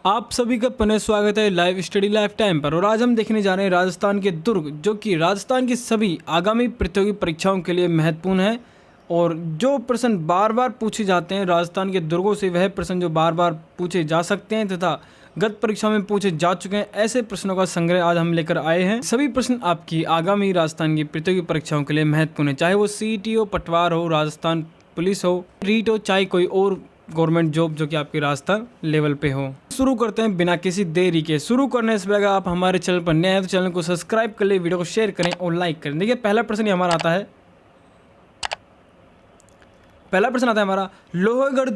आप सभी का पुनः स्वागत है लाइव स्टडी लाइफ टाइम पर। और आज हम देखने जा रहे हैं राजस्थान के दुर्ग, जो कि राजस्थान की सभी आगामी प्रतियोगी परीक्षाओं के लिए महत्वपूर्ण है। और जो प्रश्न बार बार पूछे जाते हैं राजस्थान के दुर्गों से, वह प्रश्न जो बार बार पूछे जा सकते हैं तथा गत परीक्षा में पूछे जा चुके हैं, ऐसे प्रश्नों का संग्रह आज हम लेकर आए हैं। सभी प्रश्न आपकी आगामी राजस्थान की प्रतियोगी परीक्षाओं के लिए महत्वपूर्ण है, चाहे वो सीईटी हो, पटवार हो, राजस्थान पुलिस हो, रीट हो, चाहे कोई और गवर्नमेंट जॉब जो कि आपके राजस्थान लेवल पे हो। शुरू करते हैं बिना किसी देरी के। शुरू करने से पहले आप हमारे चैनल पर नए हैं तो चैनल को सब्सक्राइब कर ले, वीडियो को शेयर करें और लाइक करें। देखिए पहला प्रश्न हमारा आता है, हमारा लोहगढ़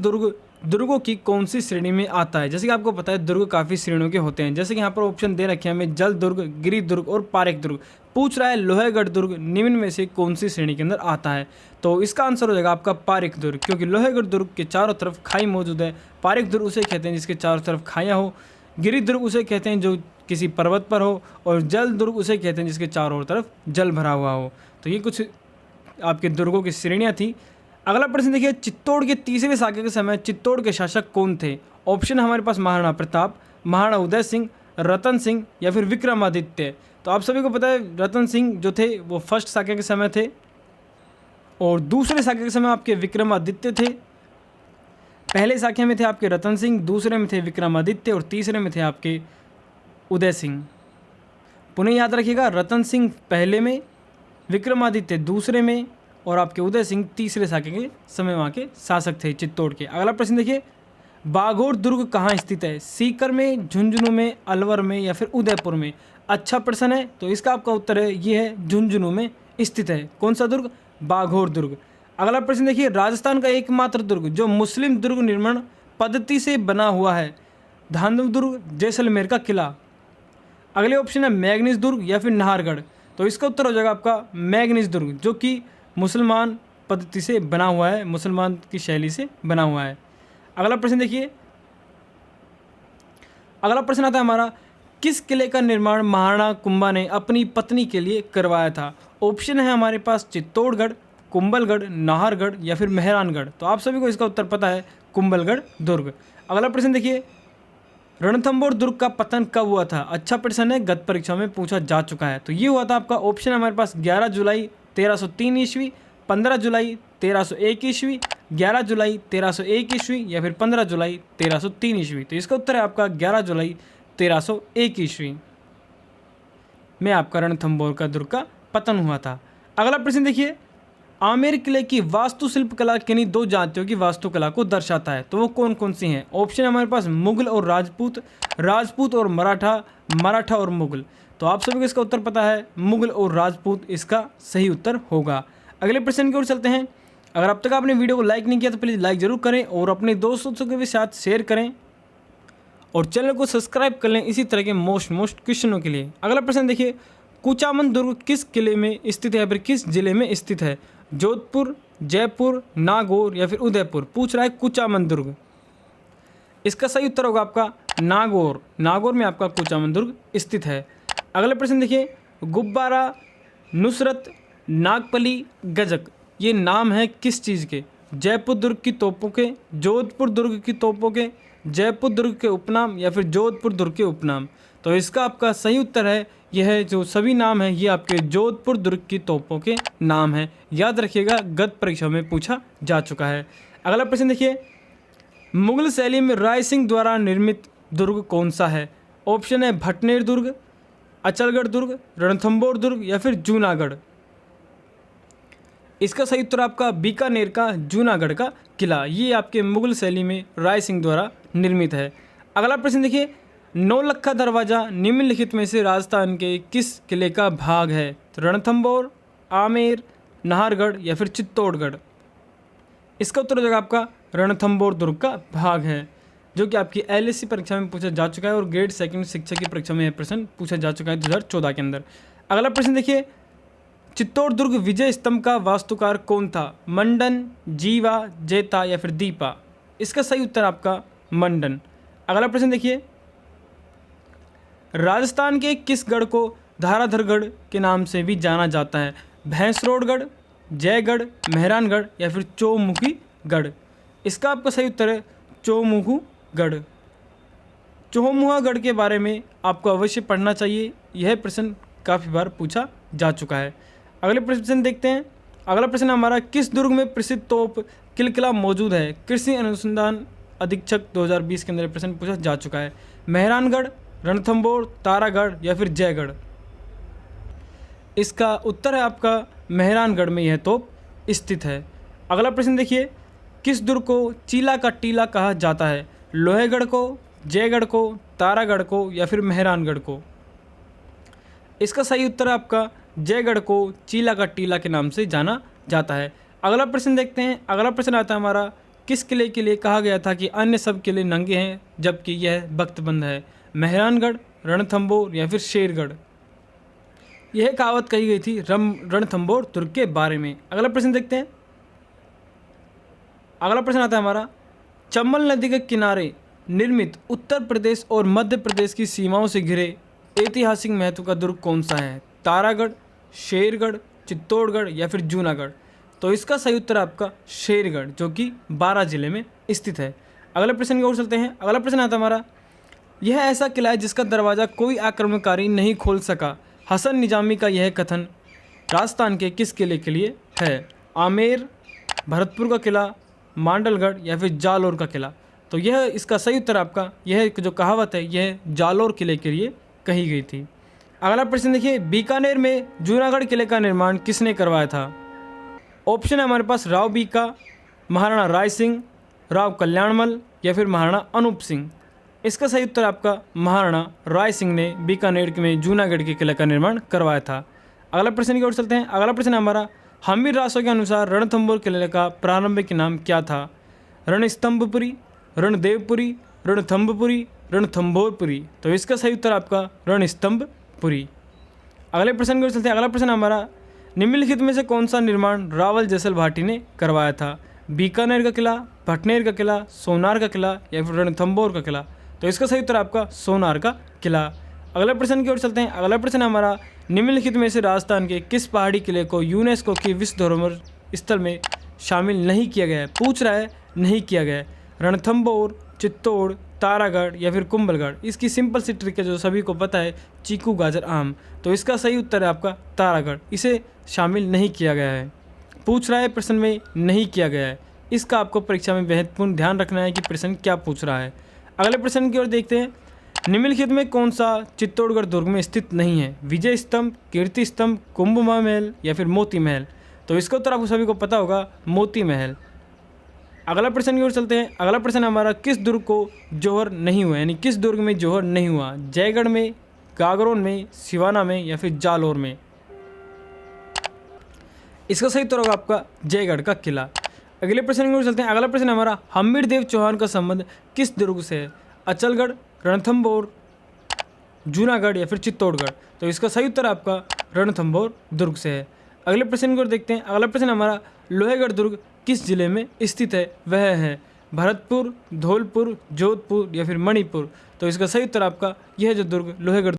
दुर्गों की कौन सी श्रेणी में आता है। जैसे कि आपको पता है दुर्ग काफ़ी श्रेणियों के होते हैं, जैसे कि यहाँ पर ऑप्शन दे रखे हैं हमें, जल दुर्ग, गिरि दुर्ग और पारेख दुर्ग। पूछ रहा है लोहगढ़ दुर्ग निम्न में से कौन सी श्रेणी के अंदर आता है। तो इसका आंसर हो जाएगा आपका पारेख दुर्ग, क्योंकि लोहगढ़ दुर्ग के चारों तरफ खाई मौजूद है। पारेख दुर्ग उसे कहते हैं जिसके चारों तरफ खाइयाँ हो, गिरि दुर्ग उसे कहते हैं जो किसी पर्वत पर हो, और जल दुर्ग उसे कहते हैं जिसके चारों तरफ जल भरा हुआ हो। तो ये कुछ आपके दुर्गों की श्रेणियाँ थी। अगला प्रश्न देखिए, चित्तौड़ के तीसरे साके के समय चित्तौड़ के शासक कौन थे। ऑप्शन हमारे पास महाराणा प्रताप, महाराणा उदय सिंह, रतन सिंह या फिर विक्रमादित्य। तो आप सभी को पता है रतन सिंह जो थे वो फर्स्ट साके के समय थे, और दूसरे साके के समय आपके विक्रमादित्य थे। पहले साके में थे आपके रतन सिंह, दूसरे में थे विक्रमादित्य और तीसरे में थे आपके उदय सिंह। पुनः याद रखिएगा, रतन सिंह पहले में, विक्रमादित्य दूसरे में और आपके उदय सिंह तीसरे साके के समय वहाँ के शासक थे चित्तौड़ के। अगला प्रश्न देखिए, बाघोर दुर्ग कहाँ स्थित है। सीकर में, झुंझुनू में, अलवर में या फिर उदयपुर में। अच्छा प्रश्न है, तो इसका आपका उत्तर है ये है झुंझुनू में स्थित है। कौन सा दुर्ग? बाघोर दुर्ग। अगला प्रश्न देखिए, राजस्थान का एकमात्र दुर्ग जो मुस्लिम दुर्ग निर्माण पद्धति से बना हुआ है। धांधव दुर्ग, जैसलमेर का किला। अगले ऑप्शन है मैग्नीज दुर्ग या फिर नाहरगढ़। तो इसका उत्तर हो जाएगा आपका मैग्नीज दुर्ग, जो कि मुसलमान पद्धति से बना हुआ है, मुसलमान की शैली से बना हुआ है। अगला प्रश्न देखिए, अगला प्रश्न आता है हमारा, किस किले का निर्माण महाराणा कुंभा ने अपनी पत्नी के लिए करवाया था। ऑप्शन है हमारे पास चित्तौड़गढ़, कुंभलगढ़, नाहरगढ़ या फिर मेहरानगढ़। तो आप सभी को इसका उत्तर पता है, कुंभलगढ़ दुर्ग। अगला प्रश्न देखिए, रणथंभौर दुर्ग का पतन कब हुआ था। अच्छा प्रश्न है, गत परीक्षा में पूछा जा चुका है। तो ये हुआ था आपका, ऑप्शन हमारे पास 11 जुलाई 1303 ईस्वी, 15 जुलाई 1301 ईस्वी, 11 जुलाई 1301 ईस्वी या फिर 15 जुलाई 1303 ईस्वी। तो इसका उत्तर है आपका 11 जुलाई 1301 ईस्वी में आपका रणथंभौर का दुर्ग का पतन हुआ था। अगला प्रश्न देखिए, आमेर किले की वास्तुशिल्प कला किन्हीं दो जातियों की वास्तुकला को दर्शाता है। तो वो कौन कौन सी हैं। ऑप्शन हमारे पास मुगल और राजपूत, राजपूत और मराठा, मराठा और मुगल। तो आप सभी को इसका उत्तर पता है, मुगल और राजपूत इसका सही उत्तर होगा। अगले प्रश्न की ओर चलते हैं। अगर अब तक आपने वीडियो को लाइक नहीं किया तो प्लीज़ लाइक जरूर करें और अपने दोस्तों के भी साथ शेयर करें और चैनल को सब्सक्राइब कर लें इसी तरह के मोस्ट क्वेश्चनों के लिए। अगला प्रश्न देखिए, कुचामन दुर्ग किस किले में स्थित है या फिर किस जिले में स्थित है। जोधपुर, जयपुर, नागौर या फिर उदयपुर। पूछ रहा है कुचामन दुर्ग। इसका सही उत्तर होगा आपका नागौर। नागौर में आपका कुचामन दुर्ग स्थित है। अगला प्रश्न देखिए, गुब्बारा, नुसरत, नागपली, गजक ये नाम है किस चीज़ के। जयपुर दुर्ग की तोपों के, जोधपुर दुर्ग की तोपों के, जयपुर दुर्ग के उपनाम या फिर जोधपुर दुर्ग के उपनाम। तो इसका आपका सही उत्तर है, यह जो सभी नाम है ये आपके जोधपुर दुर्ग की तोपों के नाम है। याद रखिएगा, गत परीक्षा में पूछा जा चुका है। अगला प्रश्न देखिए, मुगल शैली में राय सिंह द्वारा निर्मित दुर्ग कौन सा है। ऑप्शन है भटनेर दुर्ग, अचलगढ़ दुर्ग, रणथंभौर दुर्ग या फिर जूनागढ़। इसका सही उत्तर आपका बीकानेर का जूनागढ़ का किला, ये आपके मुगल शैली में राय सिंह द्वारा निर्मित है। अगला प्रश्न देखिए, नौलखा दरवाज़ा निम्नलिखित में से राजस्थान के किस किले का भाग है। तो रणथंभौर, आमेर, नाहरगढ़ या फिर चित्तौड़गढ़। इसका उत्तर हो जाएगा आपका रणथंभौर दुर्ग का भाग है, जो कि आपकी एलएससी परीक्षा में पूछा जा चुका है और ग्रेड सेकंड शिक्षक की परीक्षा में यह प्रश्न पूछा जा चुका है 2014 के अंदर। अगला प्रश्न देखिए, चित्तौड़ दुर्ग विजय स्तंभ का वास्तुकार कौन था। मंडन, जीवा, जेता या फिर दीपा। इसका सही उत्तर आपका मंडन। अगला प्रश्न देखिए, राजस्थान के किस गढ़ को धाराधरगढ़ के नाम से भी जाना जाता है। भैंसरोडगढ़, जयगढ़, मेहरानगढ़ या फिर चौमुखी गढ़। इसका आपका सही उत्तर है चौमुखू गढ़। चौमुहागढ़ के बारे में आपको अवश्य पढ़ना चाहिए, यह प्रश्न काफ़ी बार पूछा जा चुका है। अगले प्रश्न देखते हैं। अगला प्रश्न हमारा, किस दुर्ग में प्रसिद्ध तोप किलकिला मौजूद है? कृषि अनुसंधान अधीक्षक 2020 के अंदर प्रश्न पूछा जा चुका है। मेहरानगढ़, रणथंभौर, तारागढ़ या फिर जयगढ़? इसका उत्तर है आपका मेहरानगढ़ में यह तोप स्थित है। अगला प्रश्न देखिए, किस दुर्ग को चीला का टीला कहा जाता है? लोहेगढ़ को, जयगढ़ को, तारागढ़ को या फिर मेहरानगढ़ को? इसका सही उत्तर है आपका जयगढ़ को चीला का टीला के नाम से जाना जाता है। अगला प्रश्न देखते हैं। अगला प्रश्न आता है हमारा, किस किले के लिए कहा गया था कि अन्य सब किले नंगे हैं जबकि यह बख्तबंद है? मेहरानगढ़, रणथंभौर या फिर शेरगढ़? यह कहावत कही गई थी रणथंभौर दुर्ग के बारे में। अगला प्रश्न देखते हैं। अगला प्रश्न आता है हमारा, चंबल नदी के किनारे निर्मित उत्तर प्रदेश और मध्य प्रदेश की सीमाओं से घिरे ऐतिहासिक महत्व का दुर्ग कौन सा है? तारागढ़, शेरगढ़, चित्तौड़गढ़ या फिर जूनागढ़? तो इसका सही उत्तर आपका शेरगढ़, जो कि बारां जिले में स्थित है। अगले प्रश्न की ओर चलते हैं। अगला प्रश्न आता है हमारा, यह ऐसा किला है जिसका दरवाज़ा कोई आक्रमणकारी नहीं खोल सका। हसन निजामी का यह कथन राजस्थान के किस किले के लिए है? आमेर, भरतपुर का किला, मांडलगढ़ या फिर जालोर का किला? तो यह इसका सही उत्तर आपका, यह जो कहावत है यह जालोर किले के लिए कही गई थी। अगला प्रश्न देखिए, बीकानेर में जूनागढ़ किले का निर्माण किसने करवाया था? ऑप्शन है हमारे पास राव बीका, महाराणा राय सिंह, राव कल्याणमल या फिर महाराणा अनूप सिंह? इसका सही उत्तर आपका महाराणा राय सिंह ने बीकानेर में जूनागढ़ के किले का निर्माण करवाया था। अगला प्रश्न की ओर चलते हैं। अगला प्रश्न हमारा, हमीर रासो के अनुसार रणथंभौर किले का प्रारंभिक नाम क्या था? रणस्तंभपुरी, रणदेवपुरी, रणथंभपुरी, रणथंभौरपुरी? तो इसका सही उत्तर आपका रणस्तंभपुरी। अगले प्रश्न की ओर चलते हैं। अगला प्रश्न हमारा, निम्नलिखित में से कौन सा निर्माण रावल जैसल भाटी ने करवाया था? बीकानेर का किला, भटनेर का किला, सोनार का किला या फिर रणथंभौर का किला? तो इसका सही उत्तर आपका सोनार का किला। अगले प्रश्न की ओर चलते हैं। अगला प्रश्न हमारा, निम्नलिखित में से राजस्थान के किस पहाड़ी किले को यूनेस्को की विश्व धरोहर स्थल में शामिल नहीं किया गया है? पूछ रहा है नहीं किया गया है। रणथंभौर, चित्तौड़, तारागढ़ या फिर कुंभलगढ़? इसकी सिंपल सी ट्रिक है जो सभी को पता है, चीकू, गाजर, आम। तो इसका सही उत्तर है आपका तारागढ़, इसे शामिल नहीं किया गया है। पूछ रहा है प्रश्न में नहीं किया गया है, इसका आपको परीक्षा में महत्वपूर्ण ध्यान रखना है कि प्रश्न क्या पूछ रहा है। अगले प्रश्न की ओर देखते हैं। निम्नलिखित में कौन सा चित्तौड़गढ़ दुर्ग में स्थित नहीं है? विजय स्तंभ, कीर्ति स्तंभ, कुंभमा महल या फिर मोती महल? तो इसका उत्तर आपको सभी को पता होगा, मोती महल। अगला प्रश्न की ओर चलते हैं। अगला प्रश्न हमारा, किस दुर्ग को जौहर नहीं हुआ, यानी किस दुर्ग में जौहर नहीं हुआ? जयगढ़ में, गागरोन में, सिवाना में या फिर जालोर में? इसका सही उत्तर होगा आपका जयगढ़ का किला। अगले प्रश्न की ओर चलते हैं। अगला प्रश्न हमारा, हम्मीरदेव चौहान का संबंध किस दुर्ग से है? अचलगढ़, रणथंभौर, जूनागढ़ या फिर चित्तौड़गढ़? तो इसका सही उत्तर आपका रणथंभौर दुर्ग से है। अगले प्रश्न की ओर देखते हैं। अगला प्रश्न हमारा, लोहेगढ़ दुर्ग किस जिले में स्थित है? वह है भरतपुर, धौलपुर, जोधपुर या फिर मणिपुर? तो इसका सही उत्तर आपका यह जो दुर्ग लोहेगढ़